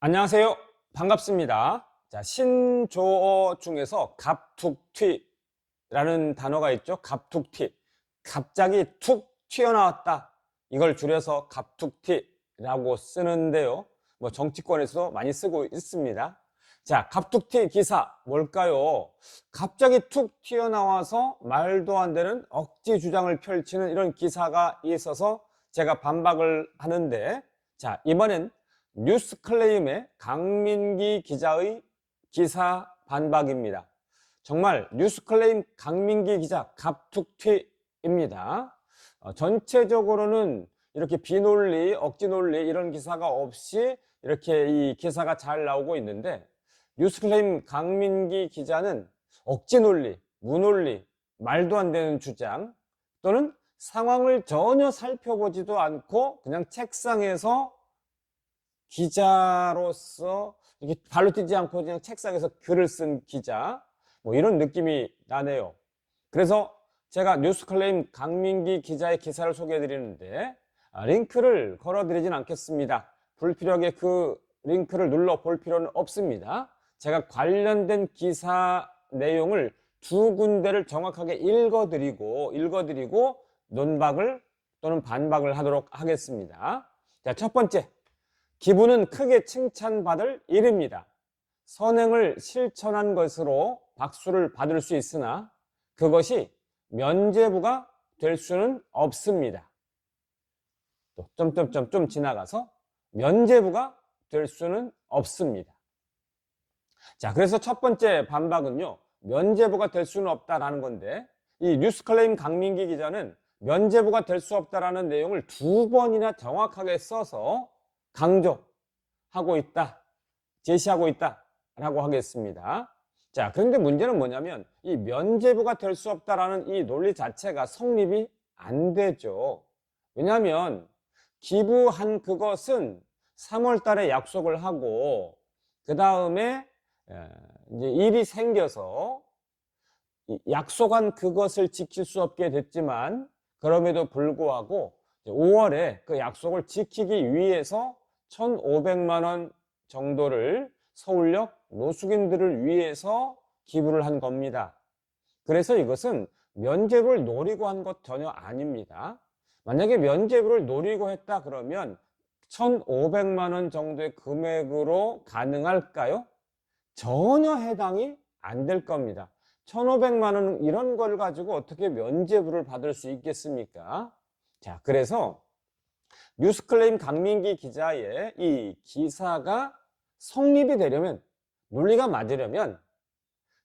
안녕하세요. 반갑습니다. 자, 신조어 중에서 갑툭튀라는 단어가 있죠. 갑툭튀. 갑자기 툭 튀어나왔다. 이걸 줄여서 갑툭튀라고 쓰는데요. 뭐 정치권에서도 많이 쓰고 있습니다. 자, 갑툭튀 기사 뭘까요? 갑자기 툭 튀어나와서 말도 안 되는 억지 주장을 펼치는 이런 기사가 있어서 제가 반박을 하는데, 자, 이번엔 뉴스클레임의 강민기 기자의 기사 반박입니다. 정말 뉴스클레임 강민기 기자 갑툭튀입니다. 전체적으로는 이렇게 비논리, 억지 논리 이런 기사가 없이 이렇게 이 기사가 잘 나오고 있는데, 뉴스클레임 강민기 기자는 억지 논리, 무논리, 말도 안 되는 주장 또는 상황을 전혀 살펴보지도 않고 그냥 책상에서 기자로서 이렇게 발로 뛰지 않고 그냥 책상에서 글을 쓴 기자, 뭐 이런 느낌이 나네요. 그래서 제가 뉴스클레임 강민기 기자의 기사를 소개해 드리는데 링크를 걸어 드리진 않겠습니다. 불필요하게 그 링크를 눌러 볼 필요는 없습니다. 제가 관련된 기사 내용을 두 군데를 정확하게 읽어드리고 논박을 또는 반박을 하도록 하겠습니다. 자, 첫 번째, 기부는 크게 칭찬받을 일입니다. 선행을 실천한 것으로 박수를 받을 수 있으나 그것이 면죄부가 될 수는 없습니다. 또 좀 지나가서 면죄부가 될 수는 없습니다. 자, 그래서 첫 번째 반박은요, 면죄부가 될 수는 없다라는 건데, 이 뉴스클레임 강민기 기자는 면죄부가 될 수 없다라는 내용을 두 번이나 정확하게 써서 강조하고 있다, 제시하고 있다라고 하겠습니다. 자, 그런데 문제는 뭐냐면 이 면죄부가 될 수 없다라는 이 논리 자체가 성립이 안 되죠. 왜냐하면 기부한 그것은 3월 달에 약속을 하고 그 다음에 이제 일이 생겨서 약속한 그것을 지킬 수 없게 됐지만, 그럼에도 불구하고 5월에 그 약속을 지키기 위해서 1,500만 원 정도를 서울역 노숙인들을 위해서 기부를 한 겁니다. 그래서 이것은 면죄부를 노리고 한 것 전혀 아닙니다. 만약에 면죄부를 노리고 했다 그러면 1,500만 원 정도의 금액으로 가능할까요? 전혀 해당이 안 될 겁니다. 1,500만 원 이런 걸 가지고 어떻게 면죄부를 받을 수 있겠습니까? 자, 그래서 뉴스클레임 강민기 기자의 이 기사가 성립이 되려면, 논리가 맞으려면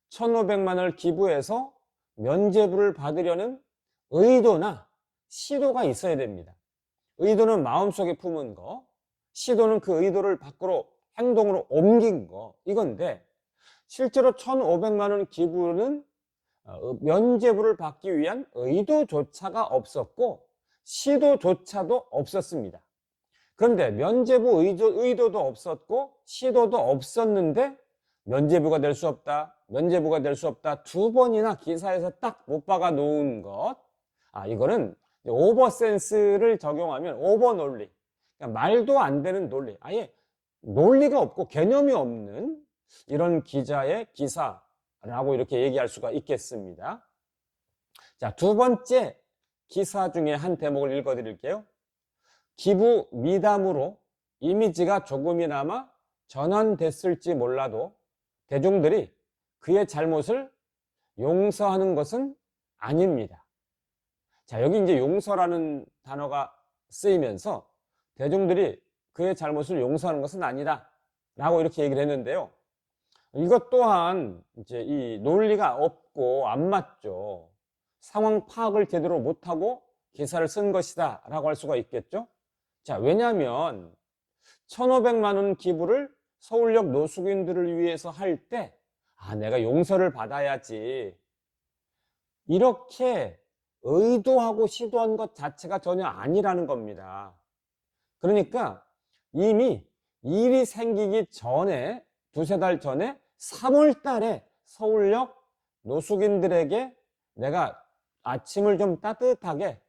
1,500만 원을 기부해서 면죄부를 받으려는 의도나 시도가 있어야 됩니다. 의도는 마음속에 품은 거, 시도는 그 의도를 밖으로 행동으로 옮긴 거, 이건데 실제로 1,500만 원 기부는 면죄부를 받기 위한 의도조차가 없었고 시도조차도 없었습니다. 그런데 면죄부 의도도 없었고 시도도 없었는데 면죄부가 될 수 없다, 면죄부가 될 수 없다 두 번이나 기사에서 딱 못 박아 놓은 것, 이거는 오버센스를 적용하면 오버 논리, 그러니까 말도 안 되는 논리, 아예 논리가 없고 개념이 없는 이런 기자의 기사라고 이렇게 얘기할 수가 있겠습니다. 자, 두 번째 기사 중에 한 대목을 읽어 드릴게요. 기부 미담으로 이미지가 조금이나마 전환됐을지 몰라도 대중들이 그의 잘못을 용서하는 것은 아닙니다. 자, 여기 이제 용서라는 단어가 쓰이면서 대중들이 그의 잘못을 용서하는 것은 아니다 라고 이렇게 얘기를 했는데요. 이것 또한 이제 이 논리가 없고 안 맞죠. 상황 파악을 제대로 못하고 기사를 쓴 것이다 라고 할 수가 있겠죠. 자, 왜냐하면 1,500만 원 기부를 서울역 노숙인들을 위해서 할 때 내가 용서를 받아야지, 이렇게 의도하고 시도한 것 자체가 전혀 아니라는 겁니다. 그러니까 이미 일이 생기기 전에, 두세 달 전에 3월 달에 서울역 노숙인들에게 내가 아침을 좀 따뜻하게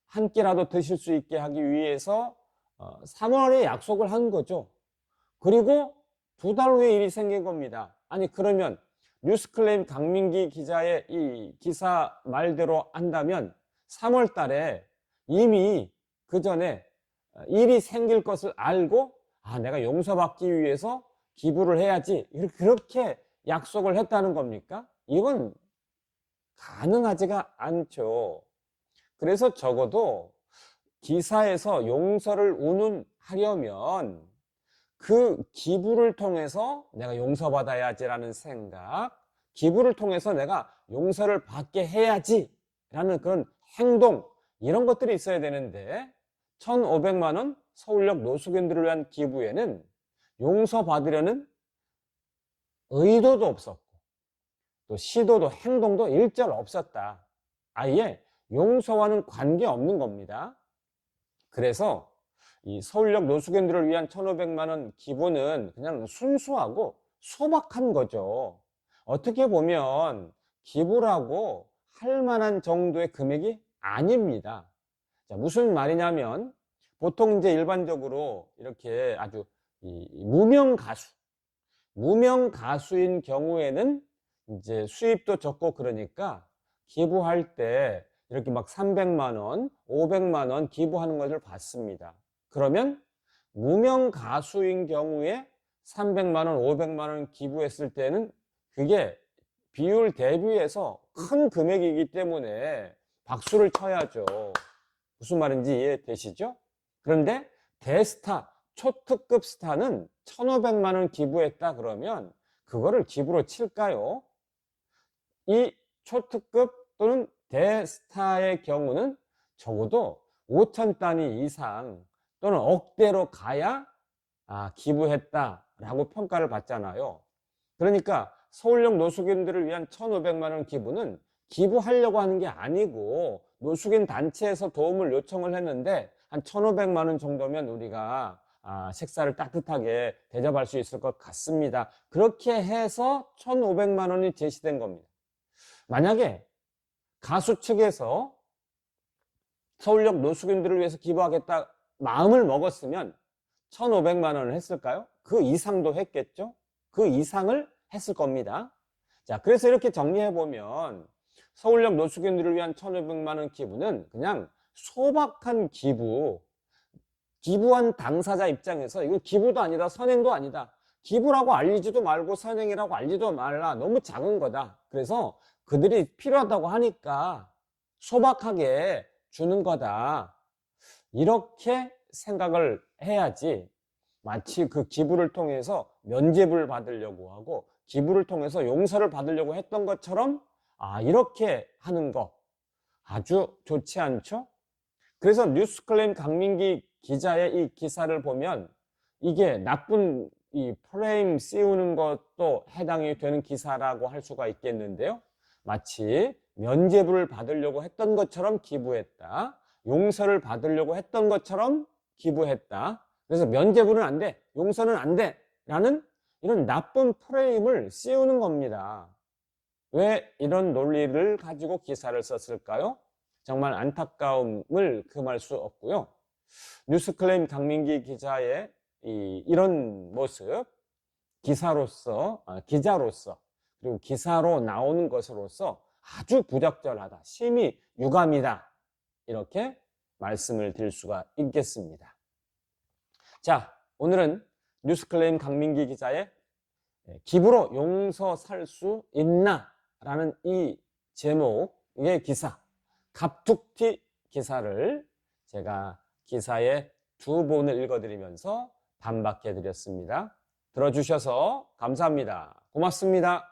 한 끼라도 드실 수 있게 하기 위해서 3월에 약속을 한 거죠. 그리고 두 달 후에 일이 생긴 겁니다. 아니 그러면 뉴스클레임 강민기 기자의 이 기사 말대로 한다면 3월 달에 이미 그 전에 일이 생길 것을 알고 내가 용서받기 위해서 기부를 해야지 그렇게 약속을 했다는 겁니까? 이건 가능하지가 않죠. 그래서 적어도 기사에서 용서를 운운하려면 그 기부를 통해서 내가 용서받아야지라는 생각, 기부를 통해서 내가 용서를 받게 해야지 라는 그런 행동, 이런 것들이 있어야 되는데 1,500만 원 서울역 노숙인들을 위한 기부에는 용서받으려는 의도도 없었고 또 시도도 행동도 일절 없었다. 아예 용서와는 관계없는 겁니다. 그래서 이 서울역 노숙인들을 위한 1,500만 원 기부는 그냥 순수하고 소박한 거죠. 어떻게 보면 기부라고 할 만한 정도의 금액이 아닙니다. 자, 무슨 말이냐면 보통 이제 일반적으로 이렇게 아주 무명 가수인 경우에는 이제 수입도 적고 그러니까 기부할 때 이렇게 막 300만 원, 500만 원 기부하는 것을 봤습니다. 그러면 무명 가수인 경우에 300만 원, 500만 원 기부했을 때는 그게 비율 대비해서 큰 금액이기 때문에 박수를 쳐야죠. 무슨 말인지 이해되시죠? 그런데 대스타, 초특급 스타는 1,500만 원 기부했다 그러면 그거를 기부로 칠까요? 이 초특급 또는 대스타의 경우는 적어도 5천 단위 이상 또는 억대로 가야 기부했다라고 평가를 받잖아요. 그러니까 서울역 노숙인들을 위한 1,500만 원 기부는 기부하려고 하는 게 아니고 노숙인 단체에서 도움을 요청을 했는데 한 1,500만 원 정도면 우리가 식사를 따뜻하게 대접할 수 있을 것 같습니다. 그렇게 해서 1,500만 원이 제시된 겁니다. 만약에 가수 측에서 서울역 노숙인들을 위해서 기부하겠다 마음을 먹었으면 1,500만 원을 했을까요? 그 이상도 했겠죠? 그 이상을 했을 겁니다. 자, 그래서 이렇게 정리해보면 서울역 노숙인들을 위한 1,500만 원 기부는 그냥 소박한 기부한 당사자 입장에서 이건 기부도 아니다, 선행도 아니다. 기부라고 알리지도 말고 선행이라고 알리지도 말라. 너무 작은 거다. 그래서 그들이 필요하다고 하니까 소박하게 주는 거다. 이렇게 생각을 해야지 마치 그 기부를 통해서 면죄부를 받으려고 하고 기부를 통해서 용서를 받으려고 했던 것처럼 이렇게 하는 거 아주 좋지 않죠? 그래서 뉴스클레임 강민기 기자의 이 기사를 보면 이게 나쁜 이 프레임 씌우는 것도 해당이 되는 기사라고 할 수가 있겠는데요. 마치 면죄부를 받으려고 했던 것처럼 기부했다. 용서를 받으려고 했던 것처럼 기부했다. 그래서 면죄부는 안 돼. 용서는 안 돼. 라는 이런 나쁜 프레임을 씌우는 겁니다. 왜 이런 논리를 가지고 기사를 썼을까요? 정말 안타까움을 금할 수 없고요. 뉴스클레임 강민기 기자의 이런 모습, 기자로서 그리고 기사로 나오는 것으로서 아주 부적절하다, 심히 유감이다, 이렇게 말씀을 드릴 수가 있겠습니다. 자, 오늘은 뉴스클레임 강민기 기자의 기부로 용서 살 수 있나? 라는 이 제목의 기사, 갑툭튀 기사를 제가 기사의 두 본을 읽어드리면서 반박해 드렸습니다. 들어주셔서 감사합니다. 고맙습니다.